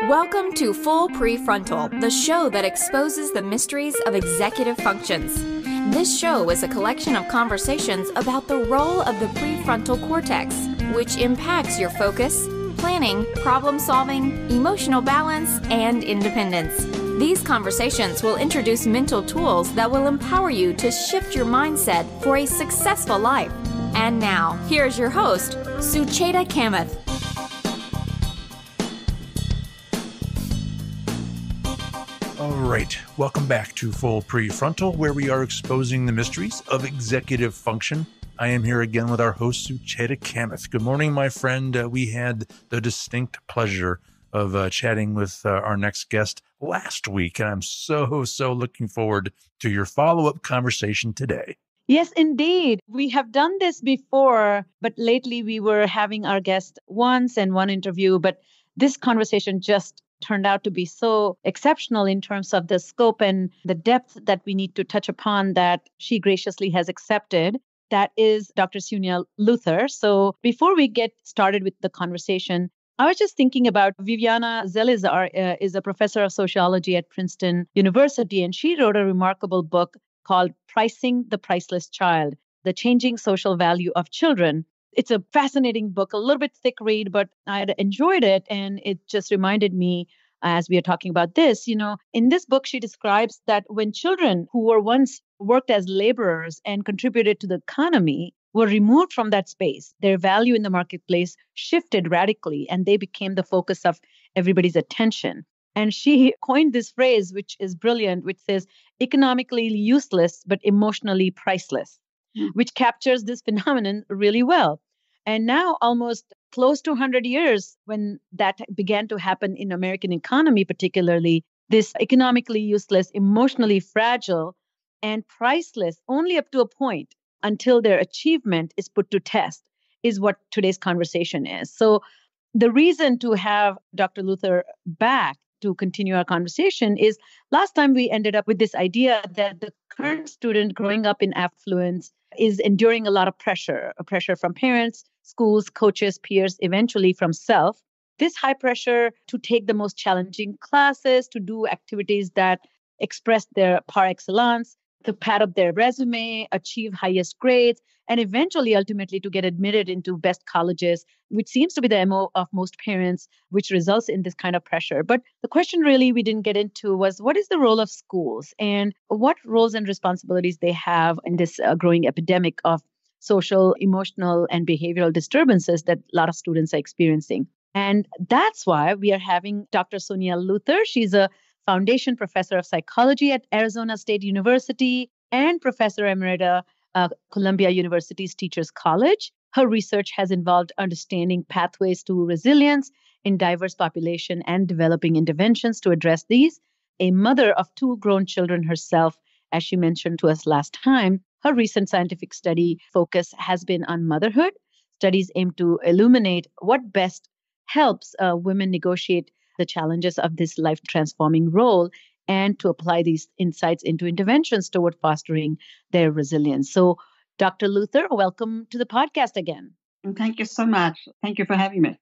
Welcome to Full PreFrontal, the show that exposes the mysteries of executive functions. This show is a collection of conversations about the role of the prefrontal cortex, which impacts your focus, planning, problem-solving, emotional balance, and independence. These conversations will introduce mental tools that will empower you to shift your mindset for a successful life. And now, here's your host, Suniya Kamath. All right, welcome back to Full PreFrontal, where we are exposing the mysteries of executive function. I am here again with our host, Suniya Kamath. Good morning, my friend. We had the distinct pleasure of chatting with our next guest last week, and I'm so looking forward to your follow-up conversation today. Yes, indeed. We have done this before, but lately we were having our guest once and one interview, but this conversation just turned out to be so exceptional in terms of the scope and the depth that we need to touch upon that she graciously has accepted. That is Dr. Suniya Luthar. So before we get started with the conversation, I was just thinking about Viviana Zelizer is a professor of sociology at Princeton University, and she wrote a remarkable book called Pricing the Priceless Child, The Changing Social Value of Children. It's a fascinating book, a little bit thick read, but I had enjoyed it. And it just reminded me, as we are talking about this, in this book, she describes that when children who were once worked as laborers and contributed to the economy were removed from that space, their value in the marketplace shifted radically, and they became the focus of everybody's attention. And she coined this phrase, which is brilliant, which says, economically useless, but emotionally priceless, which captures this phenomenon really well. And now, almost close to 100 years, when that began to happen in American economy, particularly, this economically useless, emotionally fragile, and priceless, only up to a point until their achievement is put to test, is what today's conversation is. So the reason to have Dr. Luthar back to continue our conversation is last time we ended up with this idea that the current student growing up in affluence is enduring a lot of pressure from parents, schools, coaches, peers, eventually from self. This high pressure to take the most challenging classes, to do activities that express their par excellence, to pad up their resume, achieve highest grades, and eventually, ultimately, to get admitted into best colleges, which seems to be the MO of most parents, which results in this kind of pressure. But the question really we didn't get into was, what is the role of schools and what roles and responsibilities they have in this growing epidemic of social, emotional, and behavioral disturbances that a lot of students are experiencing? And that's why we are having Dr. Suniya Luthar. She's a foundation professor of psychology at Arizona State University and professor emerita Columbia University's Teachers College. Her research has involved understanding pathways to resilience in diverse population and developing interventions to address these. A mother of two grown children herself, as she mentioned to us last time, her recent scientific study focus has been on motherhood. Studies aim to illuminate what best helps women negotiate the challenges of this life-transforming role and to apply these insights into interventions toward fostering their resilience. So, Dr. Luthar, welcome to the podcast again. Thank you so much. Thank you for having me.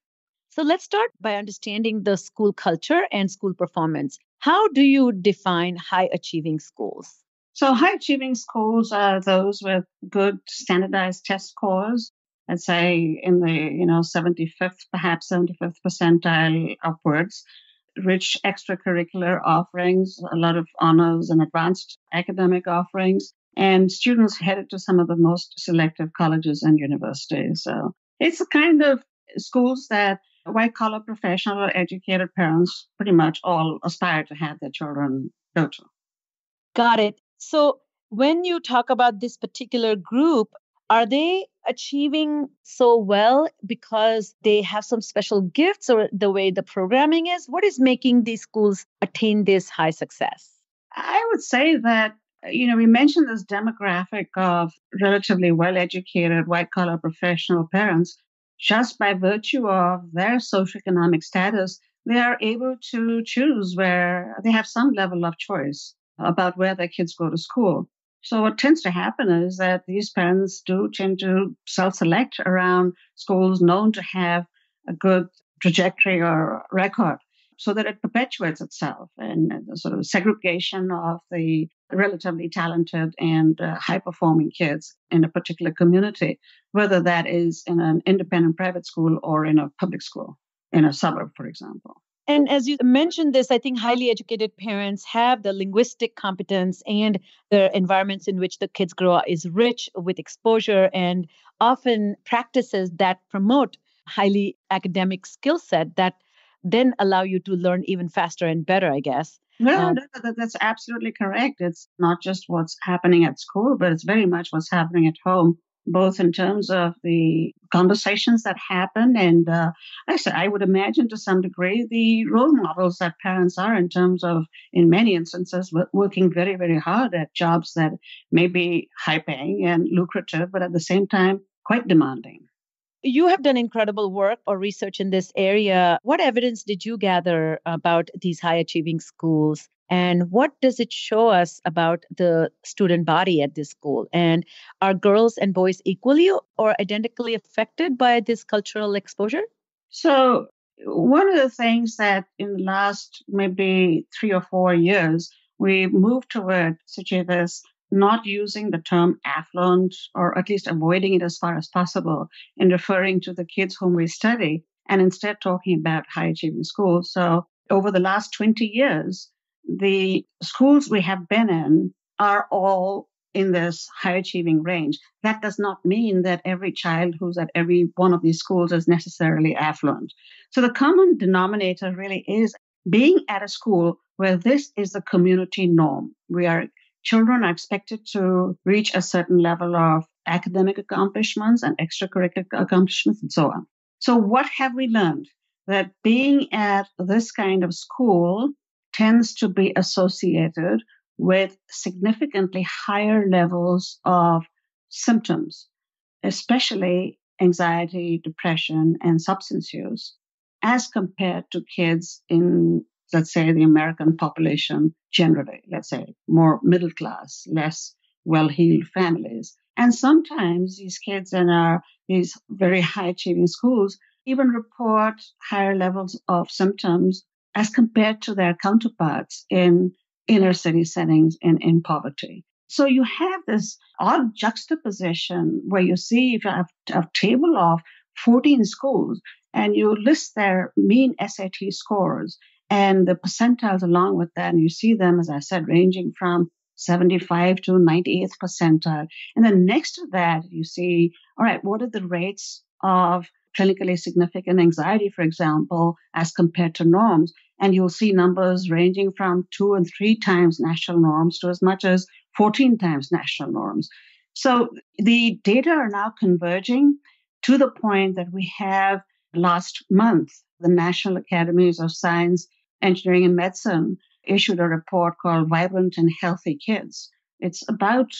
So let's start by understanding the school culture and school performance. How do you define high-achieving schools? So high-achieving schools are those with good standardized test scores, I'd say in the 75th, perhaps 75th percentile upwards, rich extracurricular offerings, a lot of honors and advanced academic offerings, and students headed to some of the most selective colleges and universities. So it's a kind of schools that white-collar professional or educated parents pretty much all aspire to have their children go to. Got it. So when you talk about this particular group, are they achieving so well because they have some special gifts or the way the programming is? What is making these schools attain this high success? I would say that, we mentioned this demographic of relatively well-educated white-collar professional parents. Just by virtue of their socioeconomic status, they are able to choose where they have some level of choice about where their kids go to school. So what tends to happen is that these parents do tend to self-select around schools known to have a good trajectory or record. so that it perpetuates itself, and the sort of segregation of the relatively talented and high-performing kids in a particular community, whether that is in an independent private school or in a public school, in a suburb, for example. And as you mentioned this, I think highly educated parents have the linguistic competence, and the environments in which the kids grow up is rich with exposure and often practices that promote highly academic skill set that then allow you to learn even faster and better, I guess. No, that's absolutely correct. It's not just what's happening at school, but it's very much what's happening at home, both in terms of the conversations that happen. And I would imagine to some degree the role models that parents are in terms of, in many instances, working very, very hard at jobs that may be high paying and lucrative, but at the same time, quite demanding. You have done incredible work or research in this area. What evidence did you gather about these high achieving schools? And what does it show us about the student body at this school? And are girls and boys equally or identically affected by this cultural exposure? So, one of the things that in the last maybe 3 or 4 years, we moved toward such as not using the term affluent, or at least avoiding it as far as possible in referring to the kids whom we study, and instead talking about high achieving schools. So over the last 20 years, the schools we have been in are all in this high achieving range. That does not mean that every child who's at every one of these schools is necessarily affluent. So the common denominator really is being at a school where this is the community norm. Children are expected to reach a certain level of academic accomplishments and extracurricular accomplishments and so on. So what have we learned? That being at this kind of school tends to be associated with significantly higher levels of symptoms, especially anxiety, depression, and substance use, as compared to kids in, let's say, the American population generally, let's say, more middle class, less well-heeled families. And sometimes these kids in these very high-achieving schools even report higher levels of symptoms as compared to their counterparts in inner city settings and in poverty. So you have this odd juxtaposition where you see, if you have a table of 14 schools and you list their mean SAT scores and the percentiles along with that, and you see them, as I said, ranging from 75 to 98th percentile. And then next to that, you see, all right, what are the rates of clinically significant anxiety, for example, as compared to norms? And you'll see numbers ranging from 2 and 3 times national norms to as much as 14 times national norms. So the data are now converging to the point that we have last month, the National Academies of Science, Engineering, and Medicine issued a report called Vibrant and Healthy Kids. It's about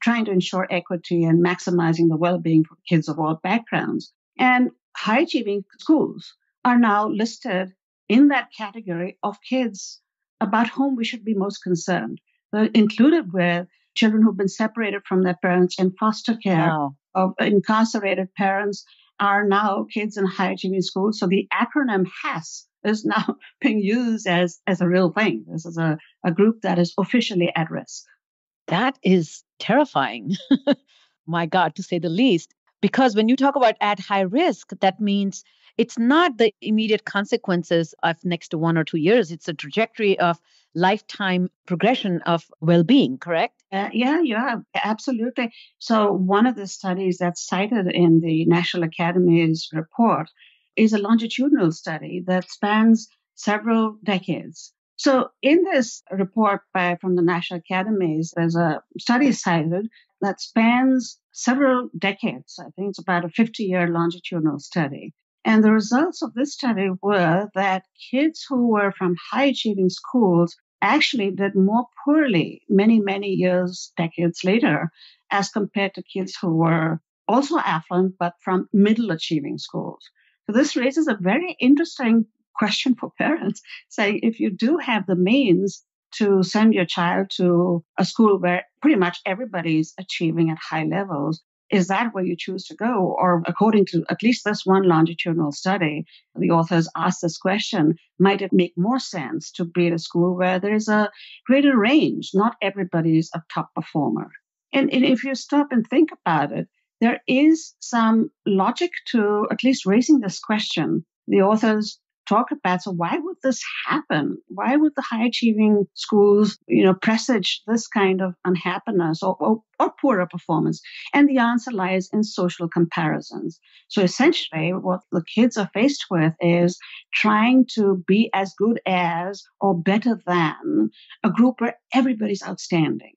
trying to ensure equity and maximizing the well-being for kids of all backgrounds. And high-achieving schools are now listed in that category of kids about whom we should be most concerned. They're included with children who've been separated from their parents in foster care, of incarcerated parents are now kids in high-achieving schools. So the acronym HAS is now being used as a real thing. This is a group that is officially at risk. That is terrifying. My God, to say the least. Because when you talk about at high risk, that means it's not the immediate consequences of next to 1 or 2 years. It's a trajectory of lifetime progression of well-being, correct? Yeah, absolutely. So one of the studies that's cited in the National Academy's report is a longitudinal study that spans several decades. So in this report from the National Academies, there's a study cited that spans several decades. I think it's about a 50-year longitudinal study. And the results of this study were that kids who were from high-achieving schools actually did more poorly many, many years, decades later, as compared to kids who were also affluent, but from middle-achieving schools. So this raises a very interesting question for parents, saying if you do have the means to send your child to a school where pretty much everybody's achieving at high levels, Is that where you choose to go? Or according to at least this one longitudinal study, the authors asked this question, might it make more sense to be at a school where there is a greater range? Not everybody is a top performer. And if you stop and think about it, there is some logic to at least raising this question. The authors talk about, so why would this happen? Why would the high achieving schools, presage this kind of unhappiness or poorer performance? And the answer lies in social comparisons. So essentially what the kids are faced with is trying to be as good as or better than a group where everybody's outstanding,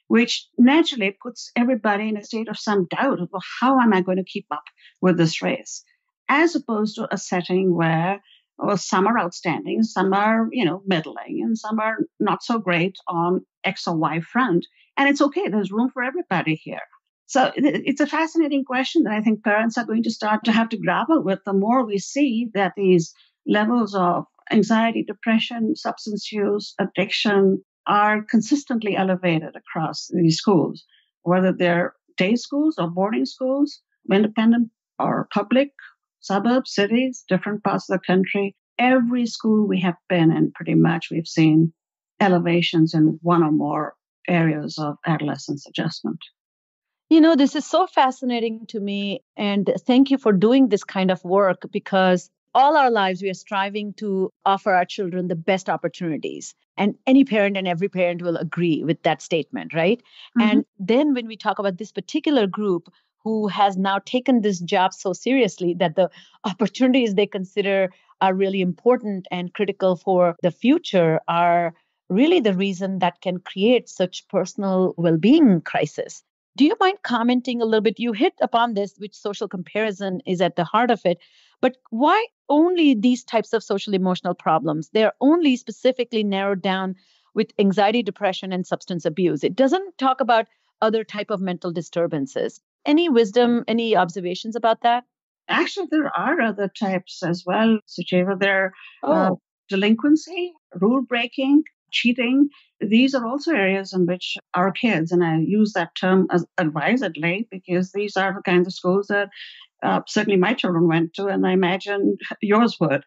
which naturally puts everybody in a state of some doubt of, well, how am I going to keep up with this race? As opposed to a setting where some are outstanding, some are, middling, and some are not so great on X or Y front. And it's okay. There's room for everybody here. So it's a fascinating question that I think parents are going to start to have to grapple with the more we see that these levels of anxiety, depression, substance use, addiction are consistently elevated across these schools, whether they're day schools or boarding schools, independent or public, suburbs, cities, different parts of the country. Every school we have been in, pretty much, we've seen elevations in one or more areas of adolescence adjustment. This is so fascinating to me. And thank you for doing this kind of work, because all our lives we are striving to offer our children the best opportunities. And any parent and every parent will agree with that statement, right? Mm-hmm. And then when we talk about this particular group who has now taken this job so seriously that the opportunities they consider are really important and critical for the future are really the reason that can create such personal well-being crisis. Do you mind commenting a little bit? You hit upon this, which social comparison is at the heart of it. But why only these types of social emotional problems? They're only specifically narrowed down with anxiety, depression, and substance abuse. It doesn't talk about other type of mental disturbances. Any wisdom, any observations about that? Actually, there are other types as well, Sucheva. There delinquency, rule breaking, cheating. These are also areas in which our kids, and I use that term as advisedly because these are the kinds of schools that certainly my children went to, and I imagine yours would.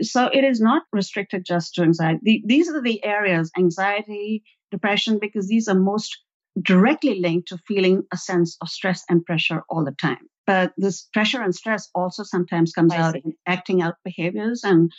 So it is not restricted just to anxiety. These are the areas, anxiety, depression, because these are most directly linked to feeling a sense of stress and pressure all the time. But this pressure and stress also sometimes comes out in acting out behaviors, and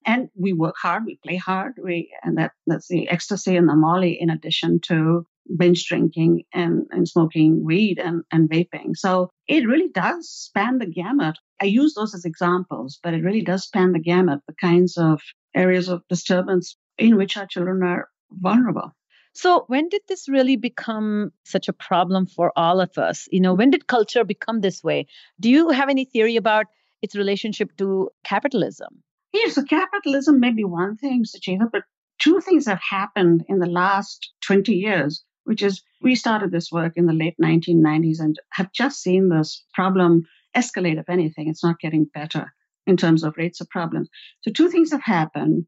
and we work hard, we play hard, and that's the ecstasy and the molly, in addition to binge drinking and smoking weed and vaping. So it really does span the gamut. I use those as examples, but it really does span the gamut, the kinds of areas of disturbance in which our children are vulnerable. So when did this really become such a problem for all of us? When did culture become this way? Do you have any theory about its relationship to capitalism? Yes, so capitalism may be one thing, Sucheta, but two things have happened in the last 20 years, which is we started this work in the late 1990s and have just seen this problem escalate. If anything, it's not getting better in terms of rates of problems. So two things have happened.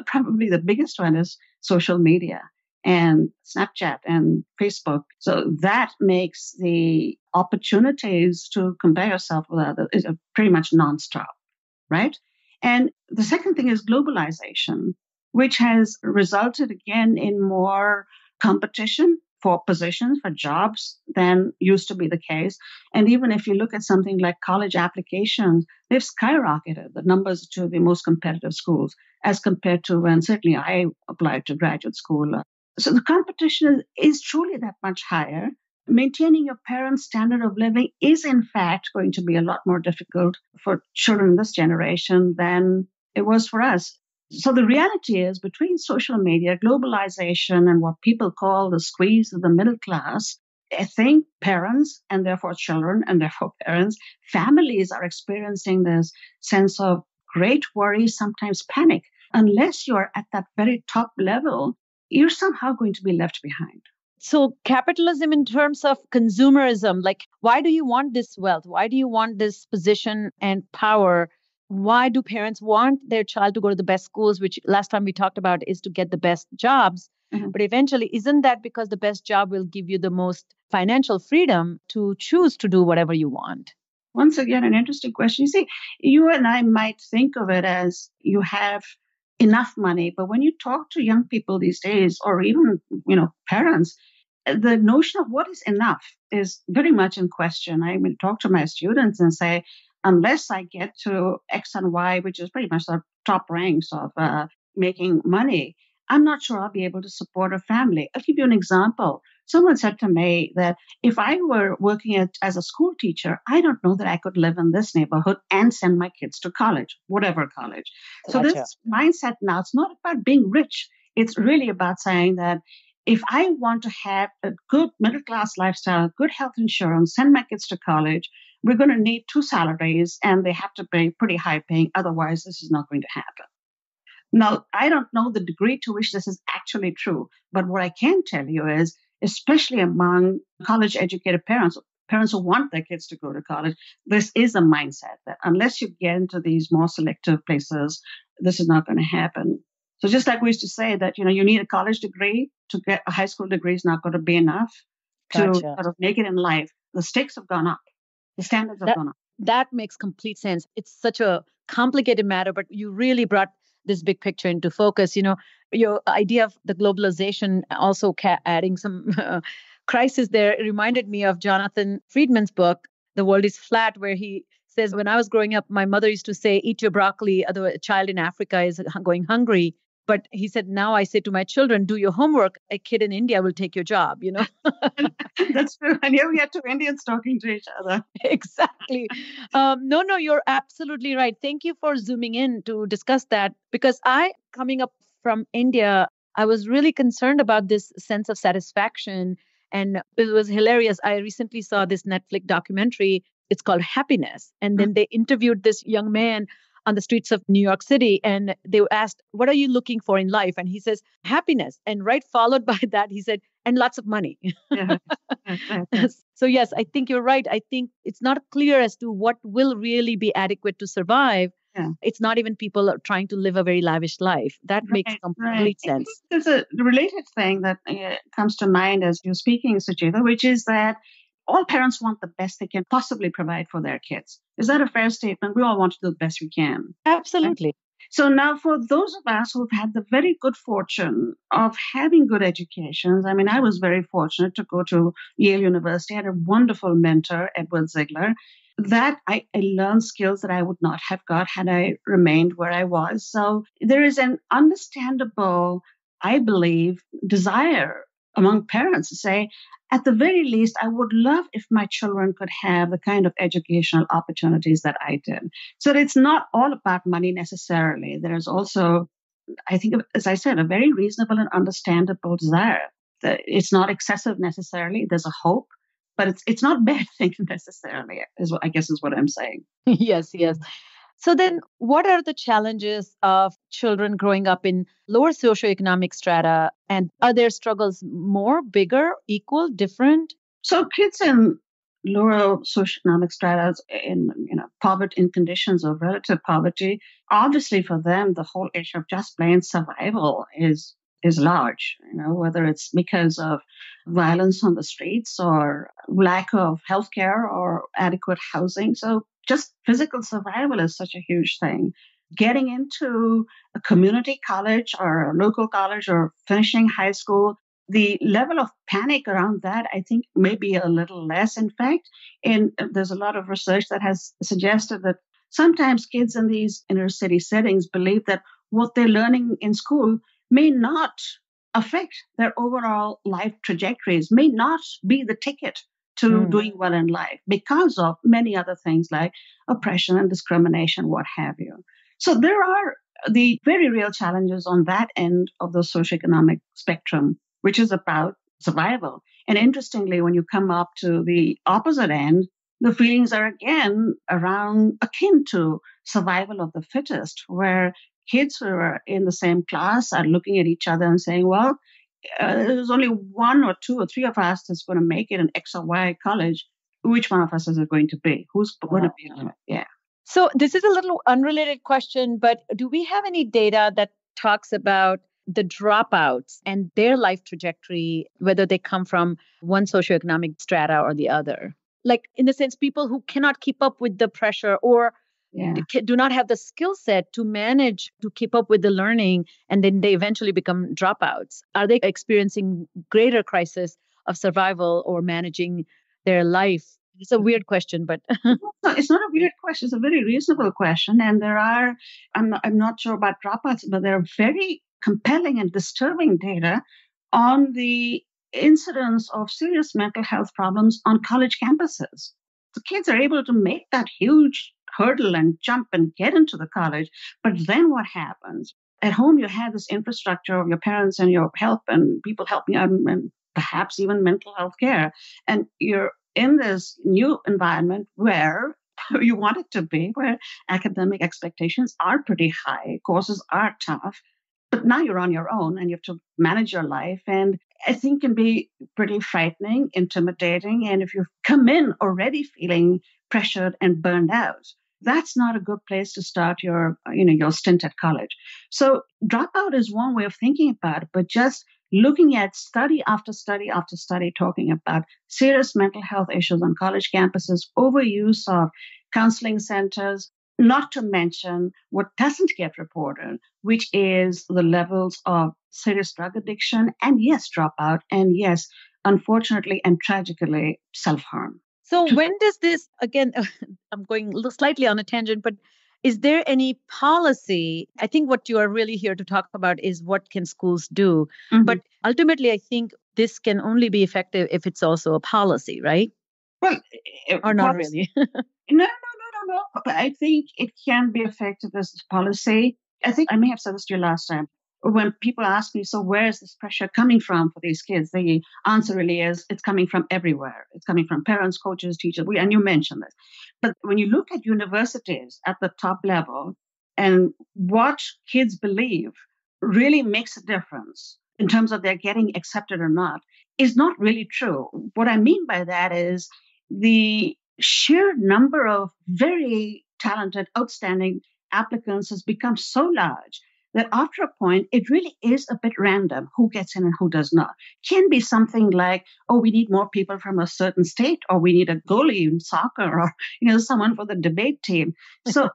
Probably the biggest one is social media and Snapchat and Facebook. So that makes the opportunities to compare yourself with others is pretty much nonstop, right? And the second thing is globalization, which has resulted again in more competition for positions, for jobs than used to be the case. And even if you look at something like college applications, they've skyrocketed the numbers to the most competitive schools as compared to when certainly I applied to graduate school. So the competition is truly that much higher. Maintaining your parents' standard of living is, in fact, going to be a lot more difficult for children in this generation than it was for us. So the reality is, between social media, globalization, and what people call the squeeze of the middle class, I think parents, and therefore children, and therefore parents, families are experiencing this sense of great worry, sometimes panic. Unless you're at that very top level, you're somehow going to be left behind. So capitalism in terms of consumerism, like, why do you want this wealth? Why do you want this position and power? Why do parents want their child to go to the best schools, which last time we talked about is to get the best jobs? But eventually, isn't that because the best job will give you the most financial freedom to choose to do whatever you want? Once again, an interesting question. You see, you and I might think of it as you have enough money, but when you talk to young people these days, or even, parents, the notion of what is enough is very much in question. I mean, talk to my students and say, unless I get to X and Y, which is pretty much the top ranks of making money, I'm not sure I'll be able to support a family. I'll give you an example. Someone said to me that if I were working as a school teacher, I don't know that I could live in this neighborhood and send my kids to college, whatever college. So Gotcha. this mindset now, it's not about being rich. It's really about saying that if I want to have a good middle class lifestyle, good health insurance, send my kids to college, we're going to need 2 salaries and they have to be pretty high paying. Otherwise, this is not going to happen. Now, I don't know the degree to which this is actually true, but what I can tell you is, especially among college educated parents who want their kids to go to college, this is a mindset that unless you get into these more selective places, this is not going to happen. So just like we used to say that, you need a college degree to get a high school degree is not going to be enough to Gotcha. sort of make it in life. The stakes have gone up. The standards have gone up. That makes complete sense. It's such a complicated matter, but you really brought this big picture into focus. Your idea of the globalization also adding some crisis there. It reminded me of Jonathan Friedman's book, The World is Flat, where he says, when I was growing up, my mother used to say, eat your broccoli, otherwise a child in Africa is going hungry. But he said, now I say to my children, do your homework. A kid in India will take your job, That's true. And here we had 2 Indians talking to each other. Exactly. No, you're absolutely right. Thank you for zooming in to discuss that, because coming up from India, I was really concerned about this sense of satisfaction. And it was hilarious. I recently saw this Netflix documentary. It's called Happiness. And then they interviewed this young man on the streets of New York City. And they asked, what are you looking for in life? And he says, happiness. And right followed by that, he said, and lots of money. Yeah. So yes, I think you're right. I think it's not clear as to what will really be adequate to survive. Yeah. It's not even people are trying to live a very lavish life. That makes complete sense. There's a related thing that comes to mind as you're speaking, Sujita, which is that all parents want the best they can possibly provide for their kids. Is that a fair statement? We all want to do the best we can. Absolutely. Right? So now for those of us who've had the very good fortune of having good educations, I mean, I was very fortunate to go to Yale University. I had a wonderful mentor, Edward Zelizer, that I learned skills that I would not have got had I remained where I was. So there is an understandable, I believe, desire among parents to say, at the very least, I would love if my children could have the kind of educational opportunities that I did. So it's not all about money necessarily. There is also, I think, as I said, a very reasonable and understandable desire. It's not excessive necessarily. There's a hope, but it's not bad things necessarily, I guess is what I'm saying. Yes. So then what are the challenges of children growing up in lower socioeconomic strata? And are their struggles more, bigger, equal, different? So kids in lower socioeconomic strata in poverty, in conditions of relative poverty, obviously for them the whole issue of just plain survival is large, whether it's because of violence on the streets or lack of healthcare or adequate housing. So just physical survival is such a huge thing. Getting into a community college or a local college or finishing high school, the level of panic around that, I think, may be a little less. In fact, there's a lot of research that has suggested that sometimes kids in these inner city settings believe that what they're learning in school may not affect their overall life trajectories, may not be the ticket to doing well in life because of many other things like oppression and discrimination, what have you. So there are the very real challenges on that end of the socioeconomic spectrum, which is about survival. And interestingly, when you come up to the opposite end, the feelings are again akin to survival of the fittest, where kids who are in the same class are looking at each other and saying, well, there's only 1 or 2 or 3 of us that's going to make it in X or Y college. Which one of us is it going to be? Who's going to be on it? Yeah. So this is a little unrelated question, but do we have any data that talks about the dropouts and their life trajectory, whether they come from one socioeconomic strata or the other. Like, in a sense, people who cannot keep up with the pressure or Yeah. do not have the skill set to manage to keep up with the learning, and then they eventually become dropouts. Are they experiencing greater crisis of survival or managing their life? It's a weird question, but No, it's not a weird question. It's a very reasonable question. And I'm not sure about dropouts, but there are very compelling and disturbing data on the incidence of serious mental health problems on college campuses. The kids are able to make that huge hurdle and jump and get into the college. But then what happens? At home, you have this infrastructure of your parents and your help and people helping out and perhaps even mental health care. And you're in this new environment where you want it to be, where academic expectations are pretty high, courses are tough, but now you're on your own and you have to manage your life. And I think can be pretty frightening, intimidating. And if you come in already feeling pressured and burned out, that's not a good place to start your stint at college. So dropout is one way of thinking about it, but just looking at study after study after study talking about serious mental health issues on college campuses, overuse of counseling centers, not to mention what doesn't get reported, which is the levels of serious drug addiction and yes, dropout, and yes, unfortunately and tragically, self-harm. So when does this, again, I'm going slightly on a tangent, but is there any policy? I think what you are really here to talk about is what can schools do? Mm-hmm. But ultimately, I think this can only be effective if it's also a policy, right? Well, or not really? No. But I think it can be effective as a policy. I think I may have said this to you last time. When people ask me, so where is this pressure coming from for these kids? The answer really is it's coming from everywhere. It's coming from parents, coaches, teachers, and you mentioned this. But when you look at universities at the top level and what kids believe really makes a difference in terms of their getting accepted or not, is not really true. What I mean by that is the sheer number of very talented, outstanding applicants has become so large that after a point, it really is a bit random who gets in and who does not. Can be something like, oh, we need more people from a certain state, or we need a goalie in soccer, or someone for the debate team. So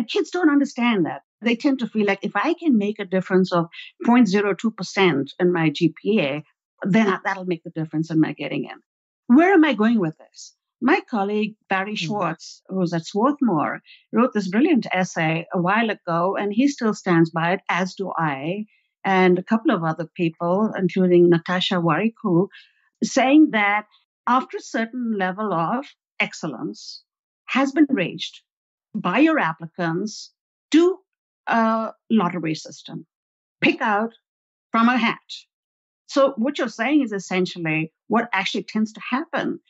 kids don't understand that. They tend to feel like if I can make a difference of 0.02% in my GPA, then that'll make the difference in my getting in. Where am I going with this? My colleague, Barry Schwartz, who's at Swarthmore, wrote this brilliant essay a while ago, and he still stands by it, as do I, and a couple of other people, including Natasha Wariku, saying that after a certain level of excellence has been reached by your applicants, do a lottery system. Pick out from a hat. So what you're saying is essentially what actually tends to happen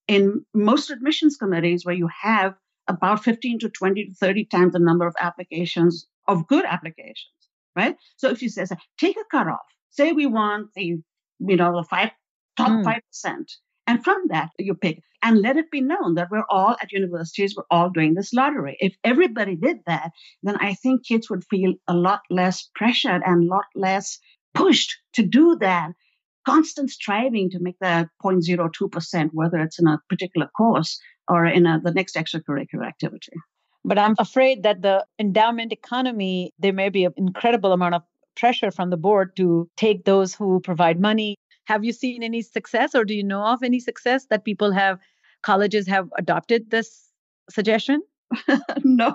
in most admissions committees, where you have about 15 to 20 to 30 times the number of applications, of good applications, right? So if you say, take a cutoff, say we want the top 5%, and from that you pick, and let it be known that we're all at universities, we're all doing this lottery. If everybody did that, then I think kids would feel a lot less pressured and a lot less pushed to do that constant striving to make that 0.02%, whether it's in a particular course or in the next extracurricular activity. But I'm afraid that the endowment economy, there may be an incredible amount of pressure from the board to take those who provide money. Have you seen any success, or do you know of any success that colleges have adopted this suggestion? No,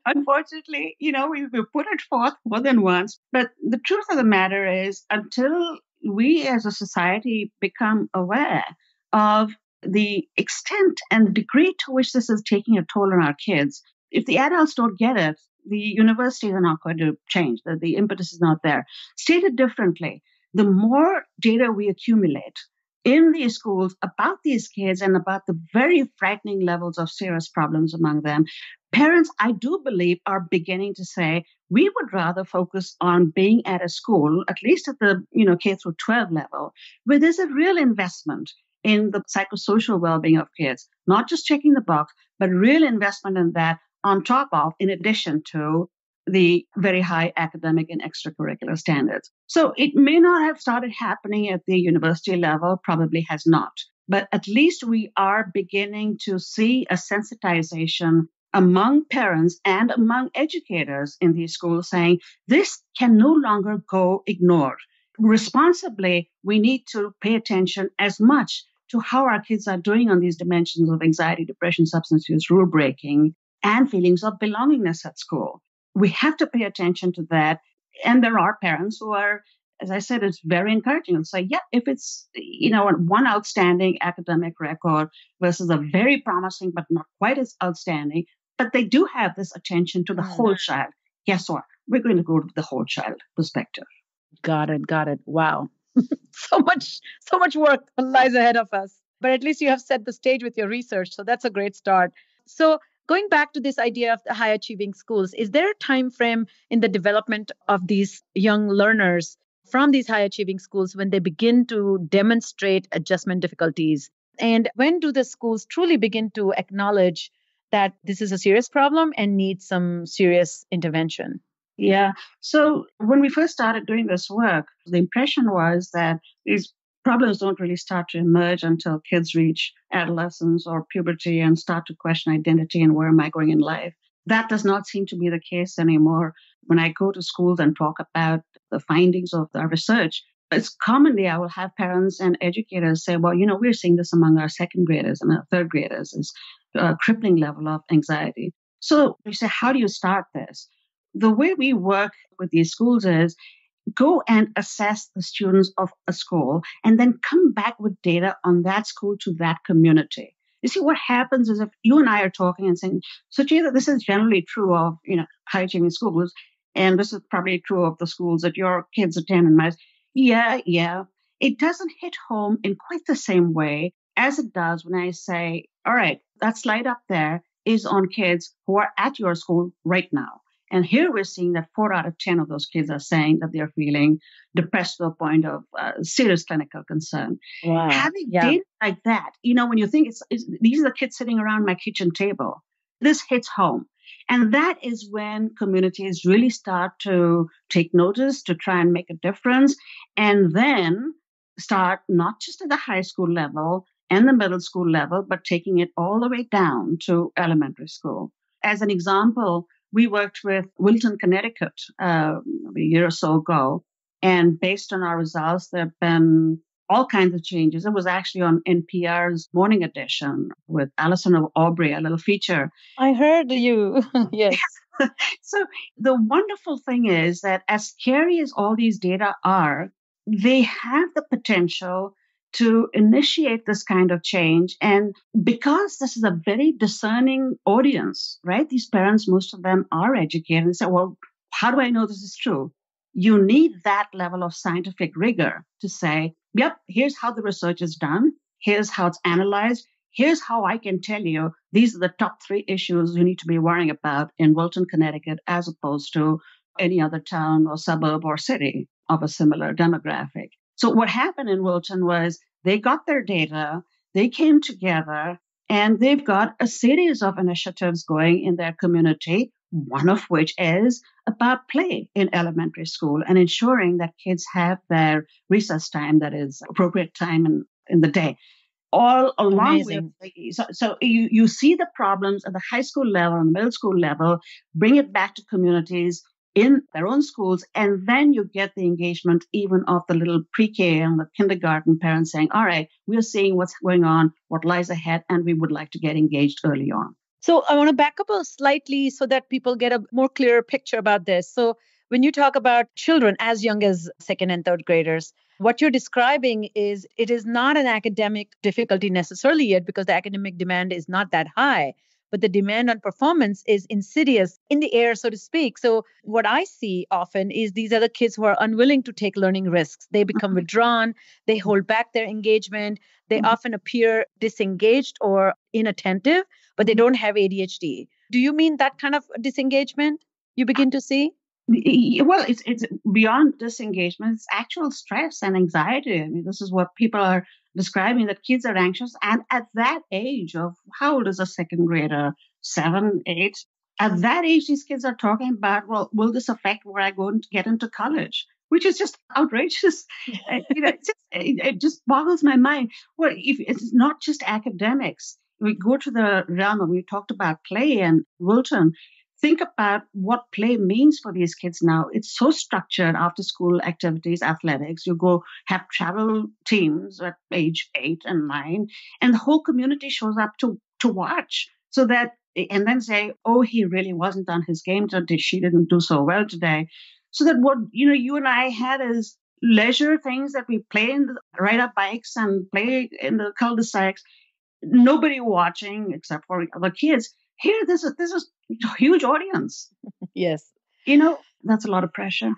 unfortunately, we put it forth more than once. But the truth of the matter is, until we as a society become aware of the extent and degree to which this is taking a toll on our kids, if the adults don't get it, the universities are not going to change. The impetus is not there. Stated differently, the more data we accumulate in these schools about these kids and about the very frightening levels of serious problems among them, parents, I do believe, are beginning to say, we would rather focus on being at a school, at least at the K through 12 level, where there's a real investment in the psychosocial well-being of kids, not just checking the box, but real investment in that on top of, in addition to the very high academic and extracurricular standards. So it may not have started happening at the university level, probably has not. But at least we are beginning to see a sensitization among parents and among educators in these schools saying this can no longer go ignored. Responsibly, we need to pay attention as much to how our kids are doing on these dimensions of anxiety, depression, substance use, rule breaking, and feelings of belongingness at school. We have to pay attention to that. And there are parents who are, as I said, it's very encouraging and say, yeah, if it's, one outstanding academic record versus a very promising, but not quite as outstanding, but they do have this attention to the whole child. Guess what? We're going to go to the whole child perspective. Got it. Wow. so much work lies ahead of us. But at least you have set the stage with your research. So that's a great start. So going back to this idea of the high achieving schools, is there a time frame in the development of these young learners from these high achieving schools when they begin to demonstrate adjustment difficulties? And when do the schools truly begin to acknowledge that this is a serious problem and needs some serious intervention? Yeah. So when we first started doing this work, the impression was that these problems don't really start to emerge until kids reach adolescence or puberty and start to question identity and where am I going in life. That does not seem to be the case anymore. When I go to schools and talk about the findings of our research, it's commonly I will have parents and educators say, well, we're seeing this among our second graders and our third graders is a crippling level of anxiety. So we say, how do you start this? The way we work with these schools is go and assess the students of a school and then come back with data on that school to that community. You see, what happens is if you and I are talking and saying, so Jada, this is generally true of, high achieving schools, and this is probably true of the schools that your kids attend and mine. Yeah. It doesn't hit home in quite the same way as it does when I say, all right, that slide up there is on kids who are at your school right now. And here we're seeing that 4 out of 10 of those kids are saying that they're feeling depressed to a point of serious clinical concern. Wow. Having data like that, when you think these are the kids sitting around my kitchen table, this hits home. And that is when communities really start to take notice, to try and make a difference, and then start not just at the high school level and the middle school level, but taking it all the way down to elementary school. As an example, we worked with Wilton, Connecticut a year or so ago. And based on our results, there have been all kinds of changes. It was actually on NPR's Morning Edition with Alison of Aubrey, a little feature. I heard you. Yes. So the wonderful thing is that as scary as all these data are, they have the potential to initiate this kind of change. And because this is a very discerning audience, right? These parents, most of them are educated and say, well, how do I know this is true? You need that level of scientific rigor to say, yep, here's how the research is done. Here's how it's analyzed. Here's how I can tell you these are the top 3 issues you need to be worrying about in Wilton, Connecticut, as opposed to any other town or suburb or city of a similar demographic. So what happened in Wilton was they got their data, they came together, and they've got a series of initiatives going in their community, one of which is about play in elementary school and ensuring that kids have their recess time that is appropriate time in the day. All along with, so you see the problems at the high school level and middle school level, bring it back to communities in their own schools, and then you get the engagement even of the little pre-K and the kindergarten parents saying, all right, we're seeing what's going on, what lies ahead, and we would like to get engaged early on. So I want to back up slightly so that people get a more clear picture about this. So when you talk about children as young as second and third graders, what you're describing is it is not an academic difficulty necessarily yet because the academic demand is not that high, but the demand on performance is insidious in the air, so to speak. So what I see often is these are the kids who are unwilling to take learning risks. They become withdrawn, they hold back their engagement, they often appear disengaged or inattentive, but they don't have ADHD. Do you mean that kind of disengagement you begin to see? Well, it's beyond disengagement. It's actual stress and anxiety. I mean, this is what people are describing, that kids are anxious. And at that age of, how old is a second grader? 7, 8? At that age, these kids are talking about, well, will this affect where I go and get into college? Which is just outrageous. It just boggles my mind. Well, if it's not just academics, we go to the realm and we talked about play and Wilton. Think about what play means for these kids now. It's so structured after school activities, athletics. You go have travel teams at age 8 and 9, and the whole community shows up to watch. So that and then say, oh, he really wasn't on his game today. She didn't do so well today. So that what you and I had is leisure things that we play ride our bikes and play in the cul-de-sacs. Nobody watching except for other kids. Here, this is a huge audience. Yes. That's a lot of pressure.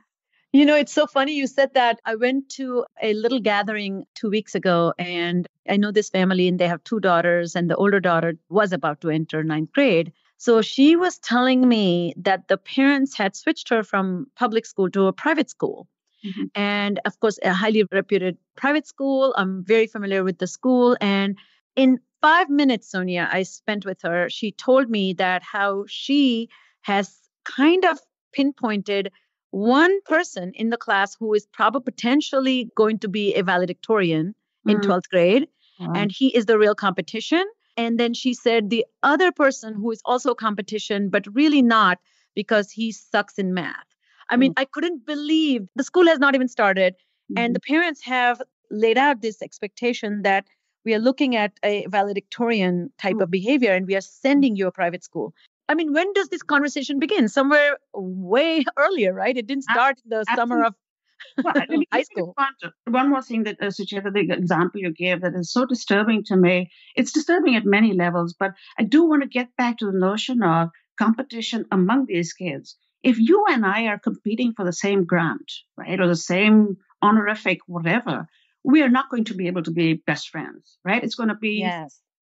It's so funny you said that. I went to a little gathering 2 weeks ago, and I know this family, and they have 2 daughters, and the older daughter was about to enter ninth grade. So she was telling me that the parents had switched her from public school to a private school. Mm-hmm. And of course, a highly reputed private school. I'm very familiar with the school. And in 5 minutes, Suniya, I spent with her, she told me that how she has kind of pinpointed one person in the class who is probably potentially going to be a valedictorian in 12th grade. Wow. And he is the real competition. And then she said the other person who is also competition, but really not because he sucks in math. I mean, I couldn't believe the school has not even started. And the parents have laid out this expectation that we are looking at a valedictorian type of behavior and we are sending you a private school. I mean, when does this conversation begin? Somewhere way earlier, right? It didn't start in the summer of high school. One more thing that, Sucheta, the example you gave that is so disturbing to me. It's disturbing at many levels, but I do want to get back to the notion of competition among these kids. If you and I are competing for the same grant, right, or the same honorific whatever, we are not going to be able to be best friends, right? It's going to be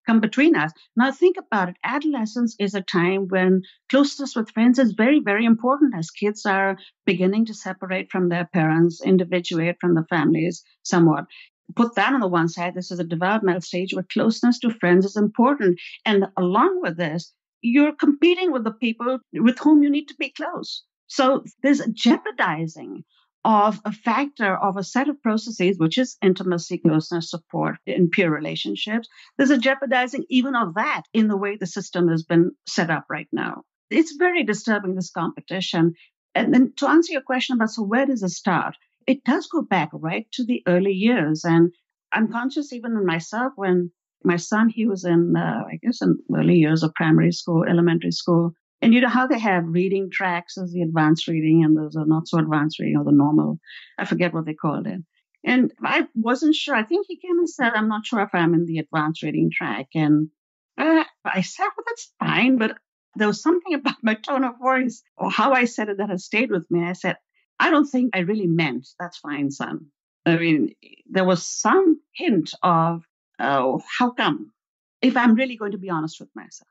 come between us. Now think about it. Adolescence is a time when closeness with friends is very, very important as kids are beginning to separate from their parents, individuate from the families somewhat. Put that on the one side. This is a developmental stage where closeness to friends is important. And along with this, you're competing with the people with whom you need to be close. So there's a jeopardizing of a factor of a set of processes, which is intimacy, closeness, support in peer relationships. There's a jeopardizing even of that in the way the system has been set up right now. It's very disturbing, this competition. And then to answer your question about, so where does it start? It does go back right to the early years. And I'm conscious even in myself when my son, he was in early years of primary school, elementary school. And you know how they have reading tracks as the advanced reading and there's a not so advanced reading or the normal. I forget what they called it. And I wasn't sure. I think he came and said, I'm not sure if I'm in the advanced reading track. And I said, well, that's fine. But there was something about my tone of voice or how I said it that has stayed with me. I said, I don't think I really meant that's fine, son. I mean, there was some hint of, oh, how come? If I'm really going to be honest with myself.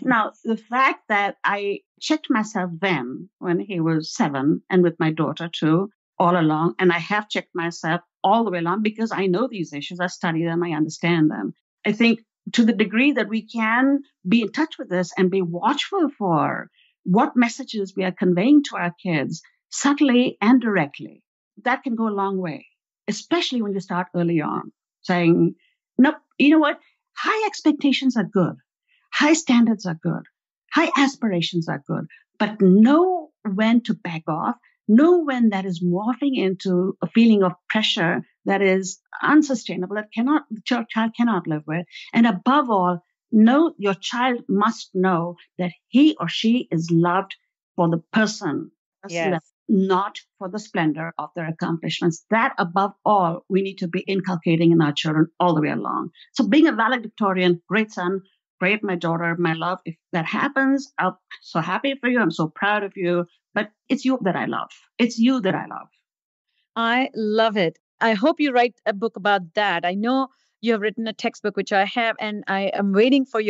Now, the fact that I checked myself then when he was 7 and with my daughter too, all along, and I have checked myself all the way along because I know these issues, I study them, I understand them. I think to the degree that we can be in touch with this and be watchful for what messages we are conveying to our kids, subtly and directly, that can go a long way, especially when you start early on, saying, nope, you know what? High expectations are good. High standards are good. High aspirations are good. But know when to back off. Know when that is morphing into a feeling of pressure that is unsustainable, that your child cannot live with. And above all, know your child must know that he or she is loved for the person, not for the splendor of their accomplishments. That above all, we need to be inculcating in our children all the way along. So being a valedictorian, great son, great, my daughter, my love. If that happens, I'm so happy for you. I'm so proud of you. But it's you that I love. It's you that I love. I love it. I hope you write a book about that. I know you have written a textbook, which I have, and I am waiting for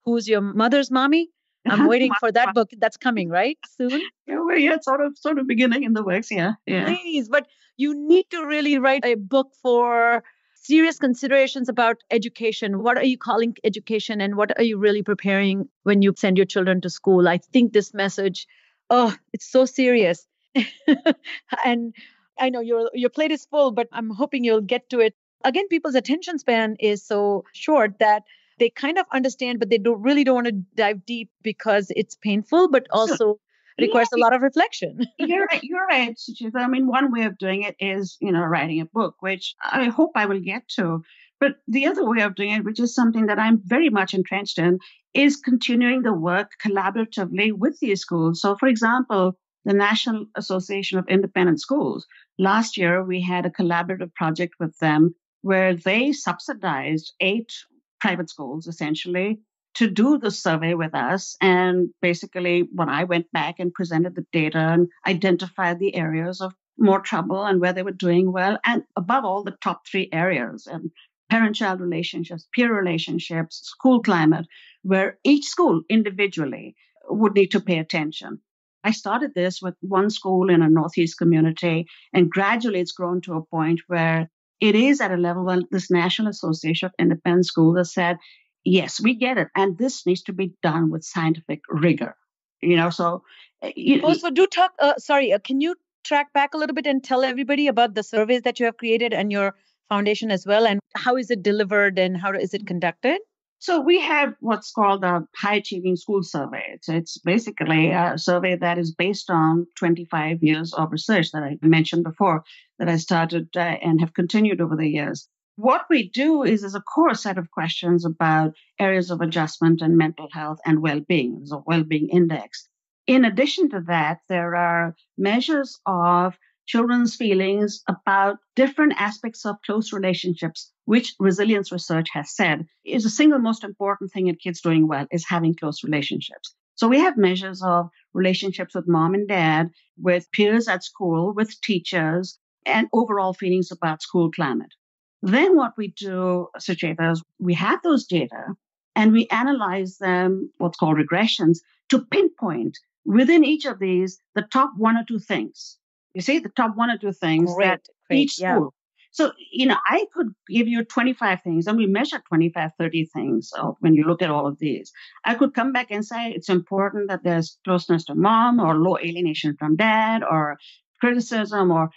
who's your mother's mommy? I'm waiting for that book. That's coming, right? Soon? Yeah, it's sort of beginning in the works. Yeah. Please, but you need to really write a book for serious considerations about education. What are you calling education and what are you really preparing when you send your children to school? I think this message, oh, it's so serious. And I know your plate is full, but I'm hoping you'll get to it. Again, people's attention span is so short that they kind of understand, but they don't want to dive deep because it's painful, but So, also requires a lot of reflection. You're right, Suchita. I mean, one way of doing it is, writing a book, which I hope I will get to. But the other way of doing it, which is something that I'm very much entrenched in, is continuing the work collaboratively with these schools. So, for example, the National Association of Independent Schools, last year we had a collaborative project with them where they subsidized 8 private schools essentially to do the survey with us. And basically, when I went back and presented the data and identified the areas of more trouble and where they were doing well, and above all, the top 3 areas and parent-child relationships, peer relationships, school climate, where each school individually would need to pay attention. I started this with one school in a Northeast community, and gradually it's grown to a point where it is at a level where this National Association of Independent Schools has said, yes, we get it. And this needs to be done with scientific rigor. So. So do talk, can you track back a little bit and tell everybody about the surveys that you have created and your foundation as well? And how is it delivered and how is it conducted? So we have what's called a high achieving school survey. It's basically a survey that is based on 25 years of research that I mentioned before, that I started and have continued over the years. What we do is a core set of questions about areas of adjustment and mental health and well-being. There's a well-being index. In addition to that, there are measures of children's feelings about different aspects of close relationships, which resilience research has said is the single most important thing in kids doing well is having close relationships. So we have measures of relationships with mom and dad, with peers at school, with teachers, and overall feelings about school climate. Then what we do, Sucheta, is we have those data and we analyze them, what's called regressions, to pinpoint within each of these the top 1 or 2 things. You see, the top 1 or 2 things Great. each school. So, I could give you 25 things and we measure 25, 30 things when you look at all of these. I could come back and say it's important that there's closeness to mom or low alienation from dad or criticism, or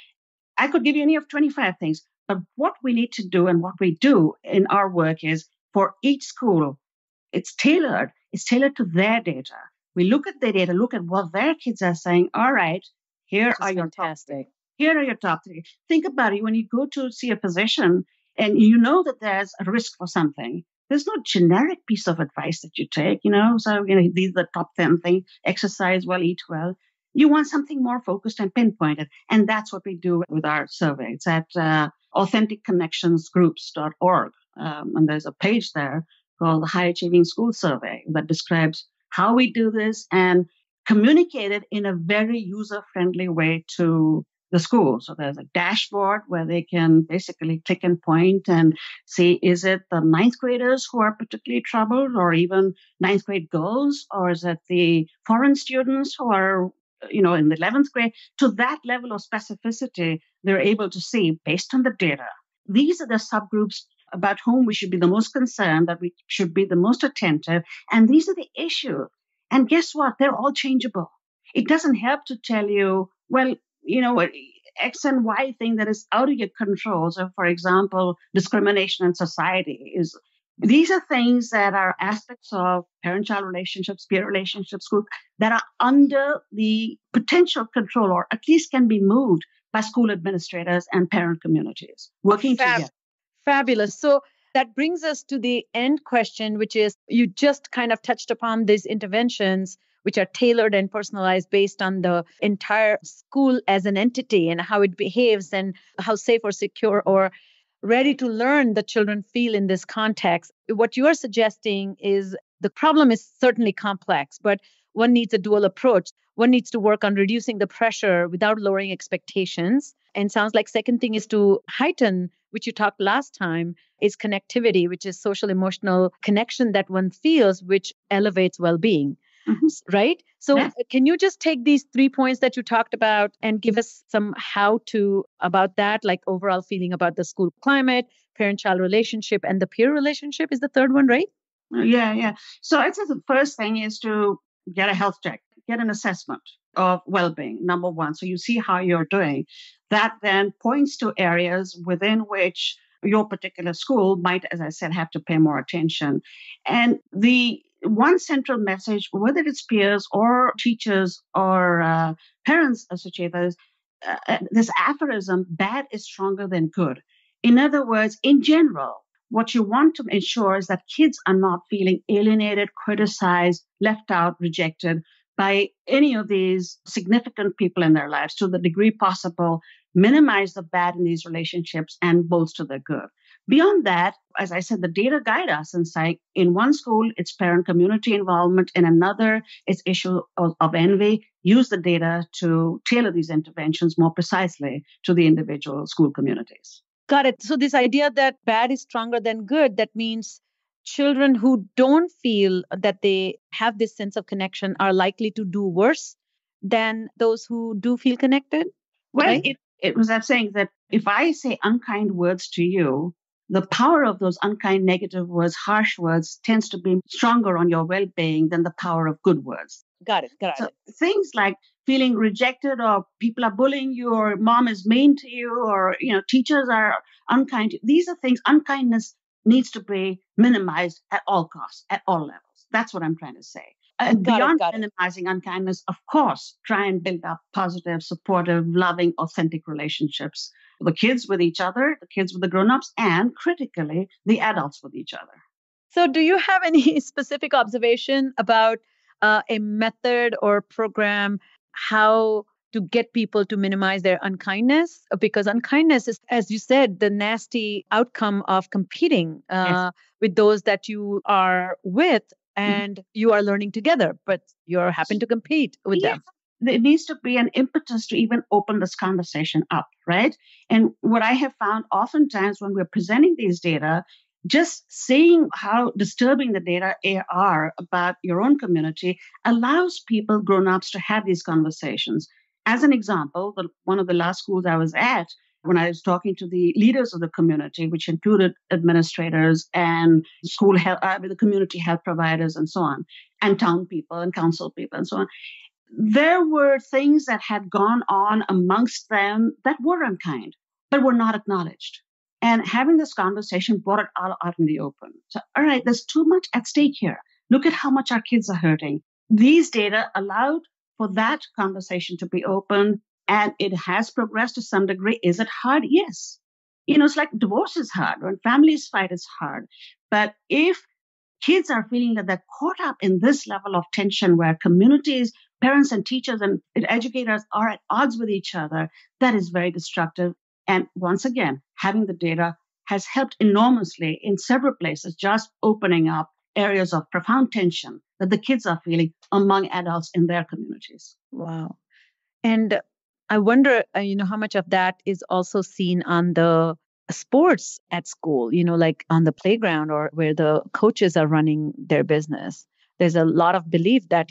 I could give you any of 25 things. But what we need to do and what we do in our work is for each school, it's tailored to their data. We look at their data, look at what their kids are saying. All right, here are your top 3. Think about it. When you go to see a physician and you know that there's a risk for something, there's no generic piece of advice that you take, So, these are the top 10 things: exercise well, eat well. You want something more focused and pinpointed. And that's what we do with our survey. It's at AuthenticConnectionsGroups.org. And there's a page there called the High Achieving School Survey that describes how we do this and communicate it in a very user-friendly way to the school. So there's a dashboard where they can basically click and point and see, is it the 9th graders who are particularly troubled, or even 9th grade girls, or is it the foreign students who are in the 11th grade? To that level of specificity, they're able to see based on the data. These are the subgroups about whom we should be the most concerned, that we should be the most attentive. And these are the issues. And guess what? They're all changeable. It doesn't help to tell you, well, X and Y thing that is out of your control. So, for example, discrimination in society these are things that are aspects of parent-child relationships, peer relationships, school, that are under the potential control, or at least can be moved by school administrators and parent communities working together. Fabulous. So that brings us to the end question, which is, you just kind of touched upon these interventions, which are tailored and personalized based on the entire school as an entity and how it behaves and how safe or secure or ready to learn the children feel in this context. What you are suggesting is the problem is certainly complex, but one needs a dual approach. One needs to work on reducing the pressure without lowering expectations. And sounds like second thing is to heighten, which you talked last time, is connectivity, which is social emotional connection that one feels, which elevates well-being. Mm-hmm. Right? So Can you just take these 3 points that you talked about and give us some how-to about that, like overall feeling about the school climate, parent-child relationship, and the peer relationship is the third one, right? Yeah. So I'd say the first thing is to get a health check, get an assessment of well-being, number one. So you see how you're doing. That then points to areas within which your particular school might, as I said, have to pay more attention. And the one central message, whether it's peers or teachers or parents associated, this aphorism, bad is stronger than good. In other words, in general, what you want to ensure is that kids are not feeling alienated, criticized, left out, rejected by any of these significant people in their lives to the degree possible, minimize the bad in these relationships and bolster the good. Beyond that, as I said, the data guide us and say in one school, it's parent community involvement. In another, it's issue of envy. Use the data to tailor these interventions more precisely to the individual school communities. Got it. So this idea that bad is stronger than good, that means children who don't feel that they have this sense of connection are likely to do worse than those who do feel connected? Well, right? it was that saying that if I say unkind words to you, the power of those unkind negative words, harsh words, tends to be stronger on your well-being than the power of good words. Got it. So things like feeling rejected or people are bullying you or mom is mean to you or, teachers are unkind. These are things, unkindness needs to be minimized at all costs, at all levels. That's what I'm trying to say. And beyond minimizing unkindness, of course, try and build up positive, supportive, loving, authentic relationships. The kids with each other, the kids with the grown-ups, and critically, the adults with each other. So do you have any specific observation about a method or program, how to get people to minimize their unkindness? Because unkindness is, as you said, the nasty outcome of competing with those that you are with and you are learning together, but you happen to compete with them. There needs to be an impetus to even open this conversation up, right? And what I have found oftentimes when we're presenting these data, just seeing how disturbing the data are about your own community allows people, grown-ups, to have these conversations. As an example, one of the last schools I was at, when I was talking to the leaders of the community, which included administrators and school health, the community health providers and so on, and town people and council people and so on, there were things that had gone on amongst them that were unkind, but were not acknowledged. And having this conversation brought it all out in the open. So, all right, there's too much at stake here. Look at how much our kids are hurting. These data allowed for that conversation to be open, and it has progressed to some degree. Is it hard? Yes. It's like divorce is hard. When families fight, it's hard. But if kids are feeling that they're caught up in this level of tension where communities, parents and teachers and educators are at odds with each other, that is very destructive. And once again, having the data has helped enormously in several places, just opening up areas of profound tension that the kids are feeling among adults in their communities. Wow. And I wonder, how much of that is also seen on the sports at school, like on the playground or where the coaches are running their business. There's a lot of belief that,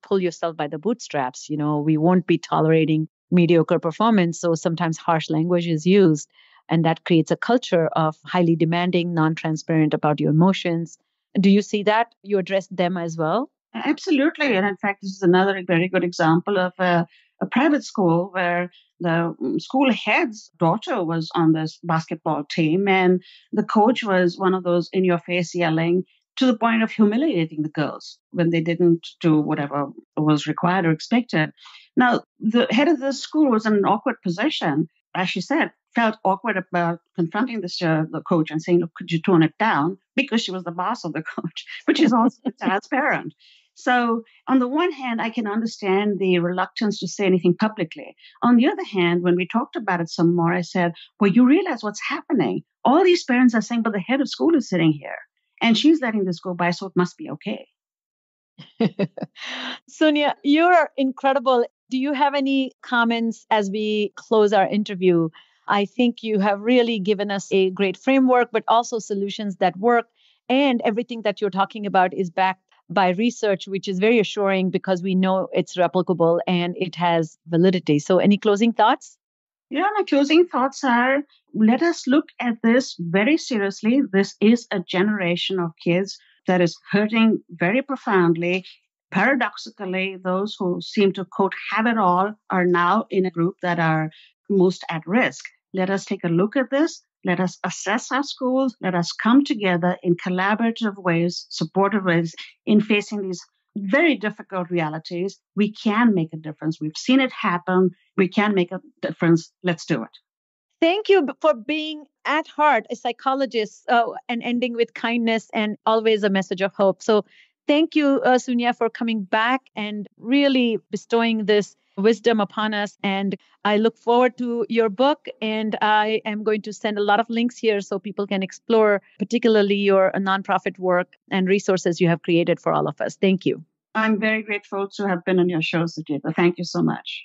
pull yourself by the bootstraps. We won't be tolerating mediocre performance. So sometimes harsh language is used, and that creates a culture of highly demanding, non-transparent about your emotions. Do you see that? You address them as well? Absolutely. And in fact, this is another very good example of a private school where the school head's daughter was on this basketball team, and the coach was one of those in-your-face yelling to the point of humiliating the girls when they didn't do whatever was required or expected. Now, the head of the school was in an awkward position, as she said, felt awkward about confronting the coach and saying, look, could you tone it down? Because she was the boss of the coach, but she's also the child's parent. So on the one hand, I can understand the reluctance to say anything publicly. On the other hand, when we talked about it some more, I said, well, you realize what's happening. All these parents are saying, but the head of school is sitting here and she's letting this go by, so it must be okay. Suniya, you're incredible. Do you have any comments as we close our interview? I think you have really given us a great framework, but also solutions that work. And everything that you're talking about is backed by research, which is very assuring because we know it's replicable and it has validity. So any closing thoughts? My closing thoughts are, let us look at this very seriously. This is a generation of kids that is hurting very profoundly. Paradoxically, those who seem to, quote, have it all are now in a group that are most at risk. Let us take a look at this. Let us assess our schools. Let us come together in collaborative ways, supportive ways, in facing these very difficult realities. We can make a difference. We've seen it happen. We can make a difference. Let's do it. Thank you for being at heart a psychologist and ending with kindness and always a message of hope. So thank you, Suniya, for coming back and really bestowing this wisdom upon us. And I look forward to your book. And I am going to send a lot of links here so people can explore particularly your nonprofit work and resources you have created for all of us. Thank you. I'm very grateful to have been on your show, Sucheta. Thank you so much.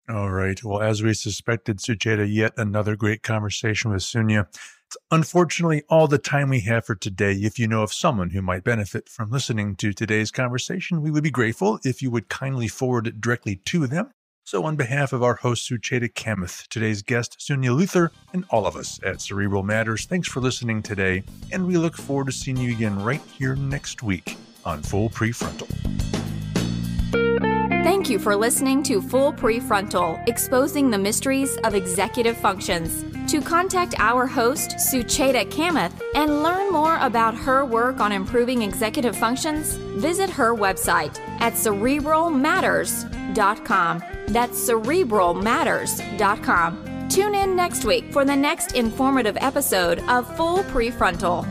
All right. Well, as we suspected, Sucheta, yet another great conversation with Suniya. It's unfortunately all the time we have for today. If you know of someone who might benefit from listening to today's conversation, we would be grateful if you would kindly forward it directly to them. So on behalf of our host, Sucheta Kamath, today's guest, Suniya Luthar, and all of us at Cerebral Matters, thanks for listening today, and we look forward to seeing you again right here next week on Full PreFrontal. Thank you for listening to Full PreFrontal, exposing the mysteries of executive functions. To contact our host, Sucheta Kamath, and learn more about her work on improving executive functions, visit her website at cerebralmatters.com. That's cerebralmatters.com. Tune in next week for the next informative episode of Full PreFrontal.